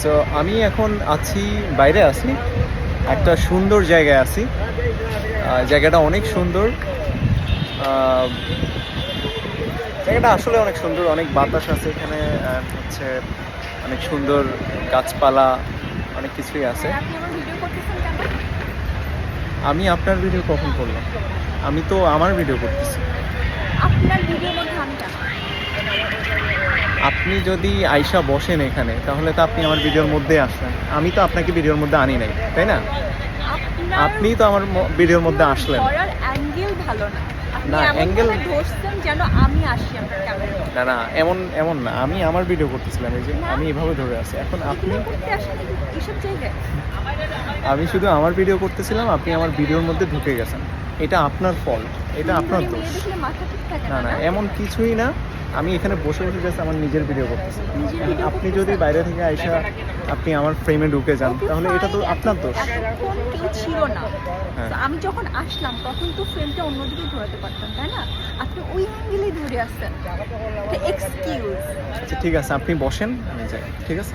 So আমি এখন আছি, বাইরে আছি, একটা সুন্দর জায়গায় আছি। জায়গাটা অনেক সুন্দর। জায়গাটা আসলে অনেক সুন্দর, অনেক বাতাস আছে এখানে, হচ্ছে অনেক সুন্দর গাছপালা, অনেক কিছুই আছে। আপনি আমার ভিডিও করতেছেন কেন? আমি আপনার ভিডিও কখন করলাম? আমি তো আমার ভিডিও করতেছি। আপনার ভিডিওর মধ্যে আমি কেন? আপনি যদি আইসা বসেন এখানে, তাহলে তো আপনি আমার ভিডিওর মধ্যে আসলেন। আমি তো আপনাকে ভিডিওর মধ্যে আনি নাই, তাই না? আপনি তো আমার ভিডিওর মধ্যে আসলেন। ধরার অ্যাঙ্গেল ভালো না। আপনি না, এমন অ্যাঙ্গেল ভাবে ধরছেন যেন আমি আসি আপনার ক্যামেরায়। না না, এমন না। আমি আমার ভিডিও করতেছিলাম, এই যে আমি এভাবে ধরে আছি। এখন আপনি, ভিডিও করতে আসেন এইসব জায়গায়। আমি শুধু আমার ভিডিও করতেছিলাম, আপনি আমার ভিডিওর মধ্যে ঢুকে গেছেন। এটা আপনার ফল্ট, এটা আপনার সুন্দরী দোষ। মেয়ে দেখলে মাথা ঠিক থাকে না না, এমন কিছুই না। আমি এখানে বসে বসে জাস্ট আমার নিজের ভিডিও করতেছি। নিজের এখন video আপনি করতেছেন? যদি বাইরে থেকে আইসা আপনি আমার ফ্রেমে ঢুকে যান, Okay, তাহলে এটা তো fine, আপনার দোষ। এতক্ষণ কেউ ছিল না। হ্যাঁ। তো আমি যখন আসলাম তখন তো ফ্রেমটা অন্যদিকে ঘোরাতে পারতাম, তাই না? আপনি ওই অ্যাঙ্গেলেই ধরে আসছেন। এক্সকিউজ। আচ্ছা ঠিক আছে, আপনি বসেন, আমি যাই। ঠিক আছে।